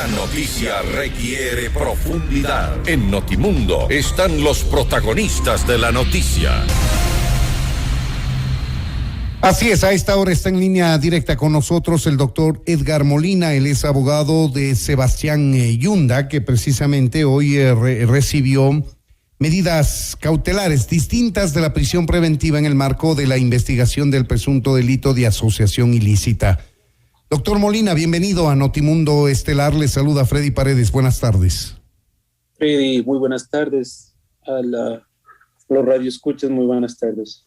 La noticia requiere profundidad. En Notimundo están los protagonistas de la noticia. Así es, a esta hora está en línea directa con nosotros el doctor Edgar Molina. Él es abogado de Sebastián Yunda, que precisamente hoy recibió medidas cautelares distintas de la prisión preventiva en el marco de la investigación del presunto delito de asociación ilícita. Doctor Molina, bienvenido a Notimundo Estelar. Le saluda Freddy Paredes. Buenas tardes. Freddy, muy buenas tardes. A los radioescuchas, muy buenas tardes.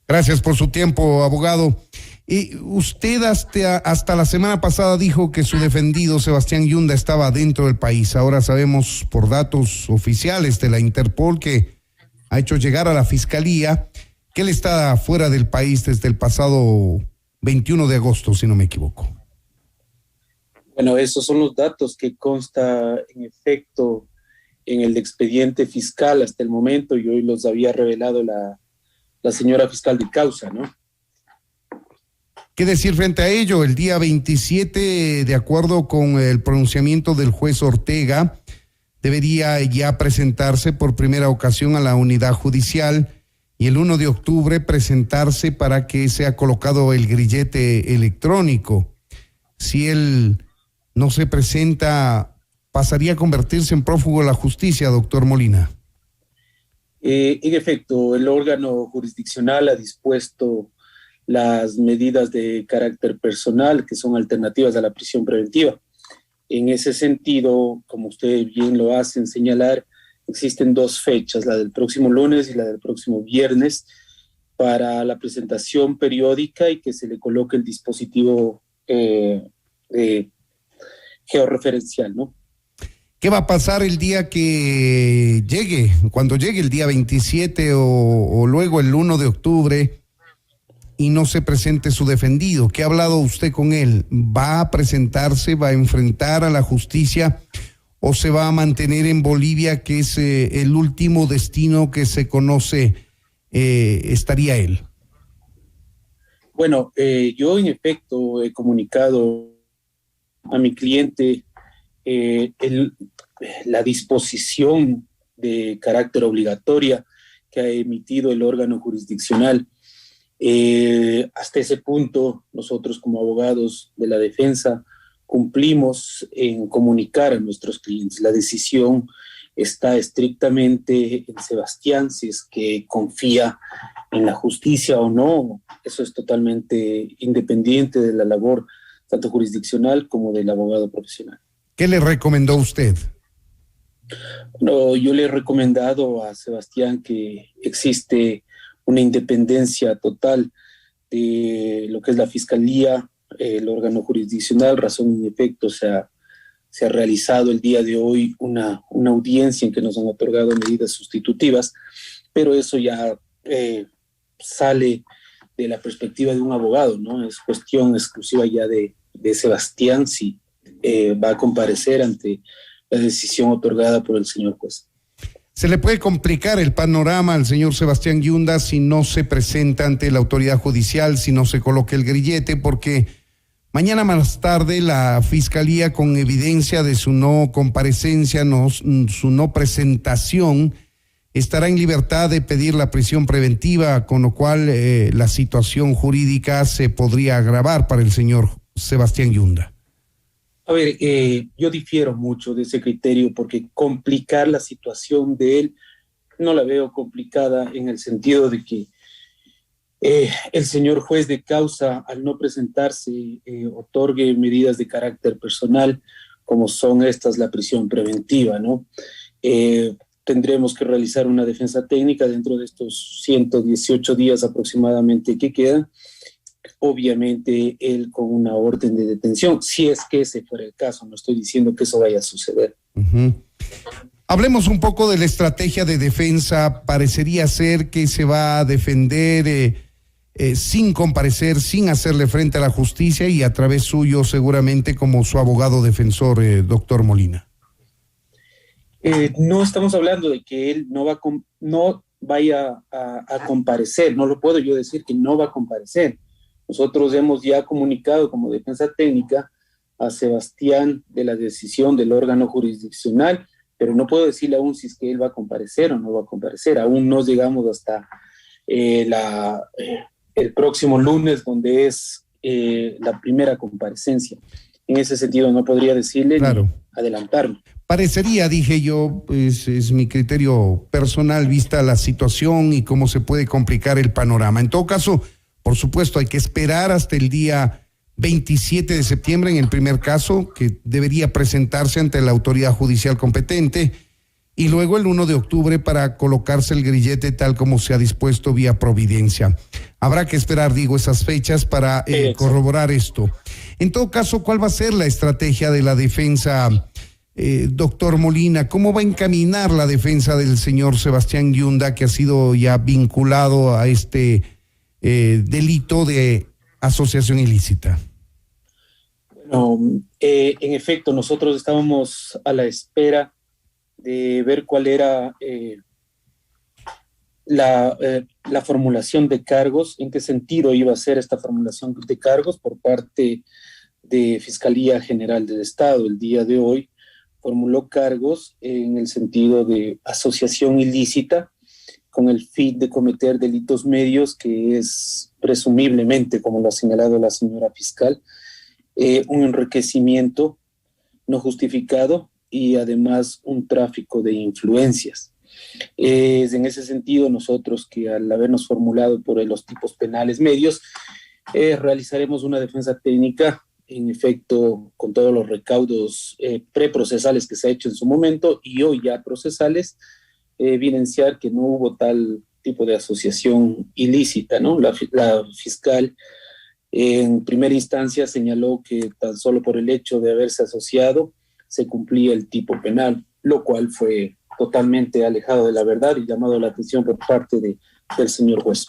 Gracias por su tiempo, abogado. Y usted hasta la semana pasada dijo que su defendido, Sebastián Yunda, estaba dentro del país. Ahora sabemos por datos oficiales de la Interpol que ha hecho llegar a la Fiscalía que él está fuera del país desde el pasado 21 de agosto, si no me equivoco. Bueno, esos son los datos que consta en efecto en el expediente fiscal hasta el momento, y hoy los había revelado la señora fiscal de causa, ¿no? ¿Qué decir frente a ello? El día 27, de acuerdo con el pronunciamiento del juez Ortega, debería ya presentarse por primera ocasión a la unidad judicial y el 1 de octubre presentarse para que sea colocado el grillete electrónico. Si él no se presenta, ¿pasaría a convertirse en prófugo de la justicia, doctor Molina? En efecto, el órgano jurisdiccional ha dispuesto las medidas de carácter personal que son alternativas a la prisión preventiva. En ese sentido, como ustedes bien lo hacen señalar, existen dos fechas, la del próximo lunes y la del próximo viernes, para la presentación periódica y que se le coloque el dispositivo georreferencial, ¿no? ¿Qué va a pasar el día que llegue, cuando llegue el día 27 o luego el 1 de octubre y no se presente su defendido? ¿Qué ha hablado usted con él? ¿Va a presentarse, va a enfrentar a la justicia o se va a mantener en Bolivia, que es el último destino que se conoce, estaría él? Bueno, yo en efecto he comunicado a mi cliente la disposición de carácter obligatoria que ha emitido el órgano jurisdiccional. Hasta ese punto, nosotros como abogados de la defensa cumplimos en comunicar a nuestros clientes. La decisión está estrictamente en Sebastián, si es que confía en la justicia o no. Eso es totalmente independiente de la labor tanto jurisdiccional como del abogado profesional. ¿Qué le recomendó usted? No, yo le he recomendado a Sebastián que existe una independencia total de lo que es la Fiscalía, el órgano jurisdiccional. Razón y efecto se ha realizado el día de hoy una audiencia en que nos han otorgado medidas sustitutivas, pero eso ya sale de la perspectiva de un abogado, ¿no? Es cuestión exclusiva ya de Sebastián si va a comparecer ante la decisión otorgada por el señor juez. ¿Se le puede complicar el panorama al señor Sebastián Yunda si no se presenta ante la autoridad judicial, si no se coloca el grillete? Porque mañana más tarde la Fiscalía, con evidencia de su no comparecencia, su no presentación, estará en libertad de pedir la prisión preventiva, con lo cual la situación jurídica se podría agravar para el señor Sebastián Yunda. A ver, yo difiero mucho de ese criterio porque complicar la situación de él no la veo complicada en el sentido de que el señor juez de causa, al no presentarse, otorgue medidas de carácter personal, como son estas, la prisión preventiva, ¿no? Tendremos que realizar una defensa técnica dentro de estos 118 días aproximadamente que quedan. Obviamente él con una orden de detención, si es que ese fuera el caso. No estoy diciendo que eso vaya a suceder. Uh-huh. Hablemos un poco de la estrategia de defensa. Parecería ser que se va a defender sin comparecer, sin hacerle frente a la justicia y a través suyo seguramente como su abogado defensor, doctor Molina. No estamos hablando de que él no vaya a comparecer. No lo puedo yo decir que no va a comparecer. Nosotros hemos ya comunicado como defensa técnica a Sebastián de la decisión del órgano jurisdiccional, pero no puedo decirle aún si es que él va a comparecer o no va a comparecer. Aún no llegamos hasta el próximo lunes, donde es la primera comparecencia. En ese sentido no podría decirle claro, ni adelantarme. Parecería, dije yo, pues es mi criterio personal vista la situación y cómo se puede complicar el panorama. En todo caso, por supuesto, hay que esperar hasta el día 27 de septiembre en el primer caso, que debería presentarse ante la autoridad judicial competente, y luego el 1 de octubre para colocarse el grillete tal como se ha dispuesto vía providencia. Habrá que esperar, digo, esas fechas para corroborar esto. En todo caso, ¿cuál va a ser la estrategia de la defensa, doctor Molina? ¿Cómo va a encaminar la defensa del señor Sebastián Yunda, que ha sido ya vinculado a este delito de asociación ilícita? Bueno, en efecto, nosotros estábamos a la espera de ver cuál era la formulación de cargos, en qué sentido iba a ser esta formulación de cargos por parte de Fiscalía General del Estado. El día de hoy formuló cargos en el sentido de asociación ilícita con el fin de cometer delitos medios, que es presumiblemente, como lo ha señalado la señora fiscal, un enriquecimiento no justificado y además un tráfico de influencias. Es en ese sentido nosotros que al habernos formulado por los tipos penales medios, realizaremos una defensa técnica, en efecto, con todos los recaudos preprocesales que se ha hecho en su momento y hoy ya procesales, evidenciar que no hubo tal tipo de asociación ilícita, ¿no? La fiscal en primera instancia señaló que tan solo por el hecho de haberse asociado se cumplía el tipo penal, lo cual fue totalmente alejado de la verdad y llamado la atención por parte del señor juez.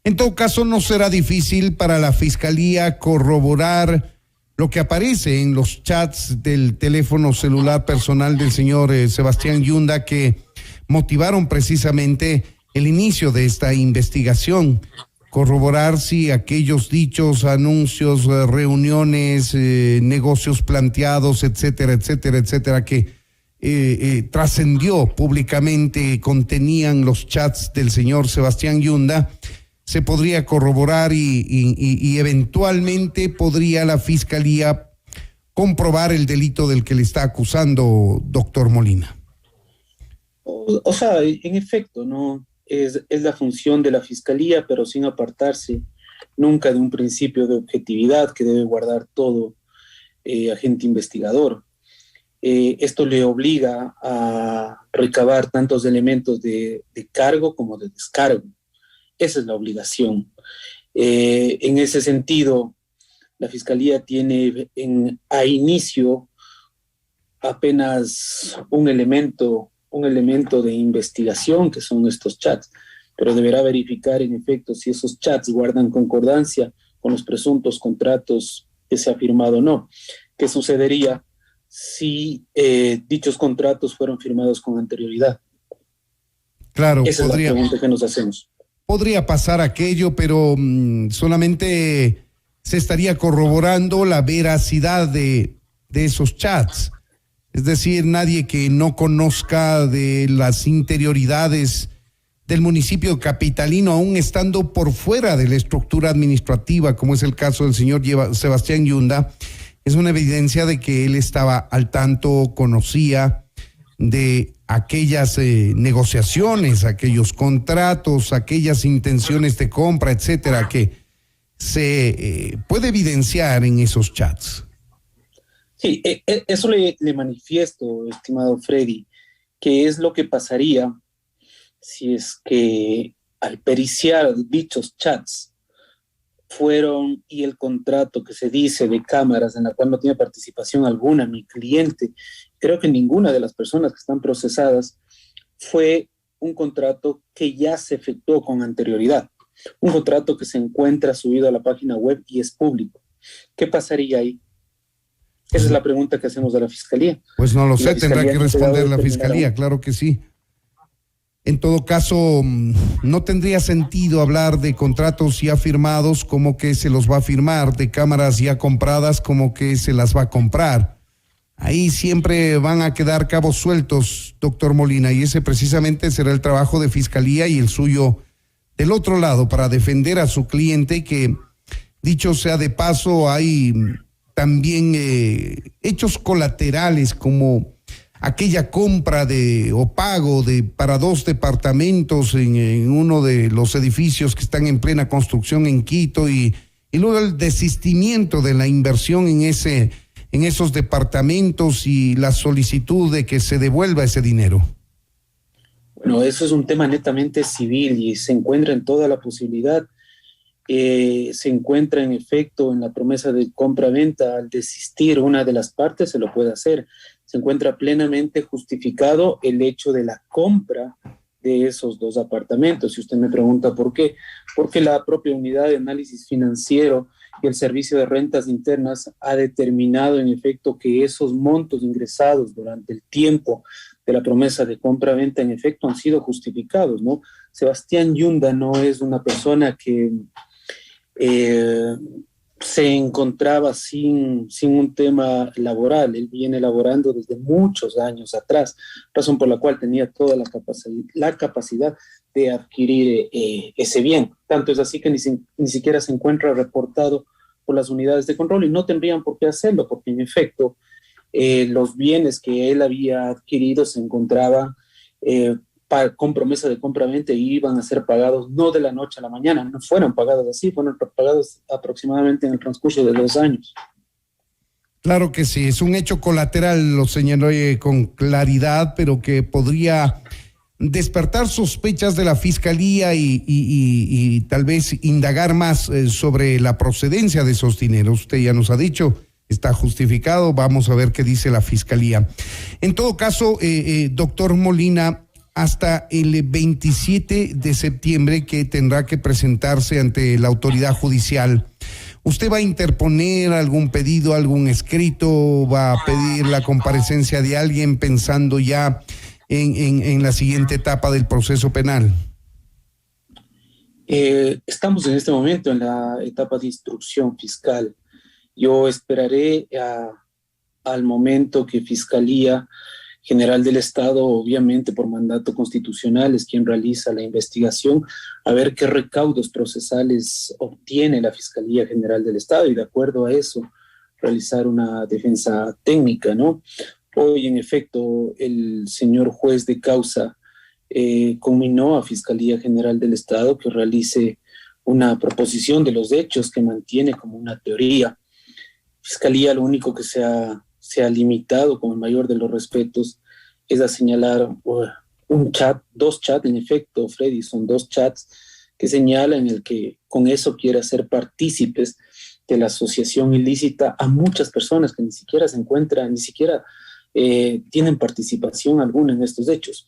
En todo caso, no será difícil para la Fiscalía corroborar lo que aparece en los chats del teléfono celular personal del señor Sebastián Yunda, que motivaron precisamente el inicio de esta investigación. Corroborar si aquellos dichos, anuncios, reuniones, negocios planteados, etcétera, etcétera, etcétera, que trascendió públicamente, contenían los chats del señor Sebastián Yunda, se podría corroborar y eventualmente podría la Fiscalía comprobar el delito del que le está acusando, doctor Molina. O sea, en efecto, ¿no? Es la función de la Fiscalía, pero sin apartarse nunca de un principio de objetividad que debe guardar todo agente investigador. Esto le obliga a recabar tantos elementos de cargo como de descargo. Esa es la obligación. En ese sentido, la Fiscalía tiene a inicio apenas un elemento de investigación, que son estos chats, pero deberá verificar en efecto si esos chats guardan concordancia con los presuntos contratos que se ha firmado o no. ¿Qué sucedería si dichos contratos fueron firmados con anterioridad? Claro, esa es la pregunta que nos hacemos. Podría pasar aquello, pero solamente se estaría corroborando la veracidad de esos chats. Es decir, nadie que no conozca de las interioridades del municipio capitalino, aún estando por fuera de la estructura administrativa, como es el caso del señor Sebastián Yunda, es una evidencia de que él estaba al tanto, conocía de aquellas negociaciones, aquellos contratos, aquellas intenciones de compra, etcétera, que se puede evidenciar en esos chats. Sí, eso le manifiesto, estimado Freddy, que es lo que pasaría si es que al periciar dichos chats fueron y el contrato que se dice de cámaras en la cual no tiene participación alguna mi cliente, creo que ninguna de las personas que están procesadas fue un contrato que ya se efectuó con anterioridad, un contrato que se encuentra subido a la página web y es público. ¿Qué pasaría ahí? Esa es la pregunta que hacemos a la Fiscalía. Pues no lo sé, tendrá que responder la Fiscalía, claro que sí. En todo caso, no tendría sentido hablar de contratos ya firmados como que se los va a firmar, de cámaras ya compradas como que se las va a comprar. Ahí siempre van a quedar cabos sueltos, doctor Molina, y ese precisamente será el trabajo de Fiscalía y el suyo del otro lado para defender a su cliente, que dicho sea de paso, hay también hechos colaterales como aquella compra o pago para 2 departamentos en uno de los edificios que están en plena construcción en Quito y luego el desistimiento de la inversión en esos departamentos y la solicitud de que se devuelva ese dinero. Bueno, eso es un tema netamente civil y se encuentra en toda la posibilidad. Se encuentra en efecto en la promesa de compra-venta. Al desistir una de las partes se lo puede hacer. Se encuentra plenamente justificado el hecho de la compra de esos 2 apartamentos. Si usted me pregunta por qué, porque la propia unidad de análisis financiero y el servicio de rentas internas ha determinado en efecto que esos montos ingresados durante el tiempo de la promesa de compra-venta en efecto han sido justificados, ¿no? Sebastián Yunda no es una persona que se encontraba sin un tema laboral. Él viene laborando desde muchos años atrás, razón por la cual tenía toda la capacidad de adquirir ese bien. Tanto es así que ni siquiera se encuentra reportado por las unidades de control y no tendrían por qué hacerlo, porque en efecto los bienes que él había adquirido se encontraban con promesa de compra-venta y iban a ser pagados no de la noche a la mañana, no fueron pagados así, fueron pagados aproximadamente en el transcurso de 2 años. Claro que sí, es un hecho colateral, lo señaló con claridad, pero que podría despertar sospechas de la Fiscalía y tal vez indagar más sobre la procedencia de esos dineros. Usted ya nos ha dicho, está justificado, vamos a ver qué dice la Fiscalía. En todo caso, doctor Molina, hasta el 27 de septiembre que tendrá que presentarse ante la autoridad judicial, ¿usted va a interponer algún pedido, algún escrito, va a pedir la comparecencia de alguien pensando ya en la siguiente etapa del proceso penal? Estamos en este momento en la etapa de instrucción fiscal. Yo esperaré al momento que Fiscalía General del Estado, obviamente por mandato constitucional, es quien realiza la investigación, a ver qué recaudos procesales obtiene la Fiscalía General del Estado y de acuerdo a eso realizar una defensa técnica, ¿no? Hoy, en efecto, el señor juez de causa conminó a Fiscalía General del Estado que realice una proposición de los hechos que mantiene como una teoría. Fiscalía lo único que se ha limitado con el mayor de los respetos es a señalar un chat, 2 chats, en efecto, Freddy, son 2 chats que señalan el que con eso quiere hacer partícipes de la asociación ilícita a muchas personas que ni siquiera se encuentran, ni siquiera tienen participación alguna en estos hechos.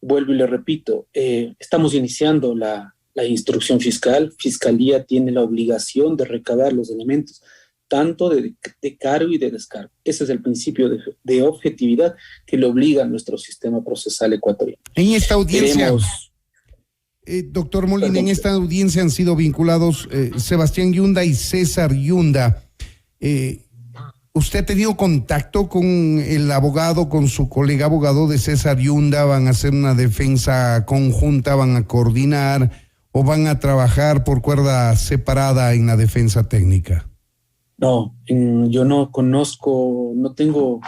Vuelvo y le repito, estamos iniciando la instrucción fiscal. Fiscalía tiene la obligación de recabar los elementos tanto de cargo y de descargo. Ese es el principio de objetividad que le obliga a nuestro sistema procesal ecuatoriano. En esta audiencia, doctor Molina, en esta audiencia han sido vinculados Sebastián Yunda y César Yunda. ¿Usted ha tenido contacto con el abogado, con su colega abogado de César Yunda? ¿Van a hacer una defensa conjunta, van a coordinar o van a trabajar por cuerda separada en la defensa técnica? No, yo no conozco, no tengo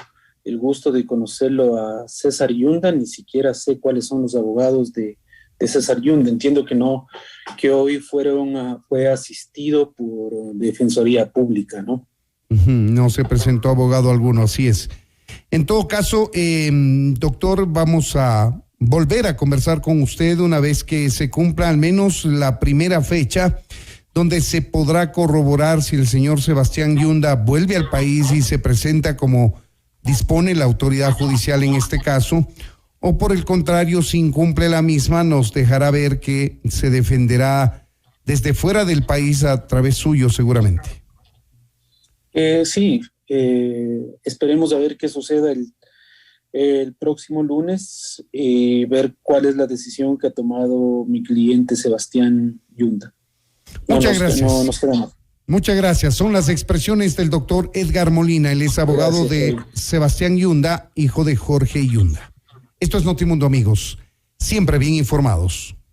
el gusto de conocerlo a César Yunda, ni siquiera sé cuáles son los abogados de César Yunda. Entiendo que hoy fue asistido por Defensoría Pública, ¿no? No se presentó abogado alguno, así es. En todo caso, doctor, vamos a volver a conversar con usted una vez que se cumpla al menos la primera fecha donde se podrá corroborar si el señor Sebastián Yunda vuelve al país y se presenta como dispone la autoridad judicial en este caso, o por el contrario, si incumple la misma, nos dejará ver que se defenderá desde fuera del país a través suyo seguramente. Sí, esperemos a ver qué suceda el próximo lunes ver cuál es la decisión que ha tomado mi cliente Sebastián Yunda. Muchas gracias. No nos queda más. Muchas gracias. Son las expresiones del doctor Edgar Molina. Él es abogado de Sebastián Yunda, hijo de Jorge Yunda. Esto es Notimundo, amigos. Siempre bien informados.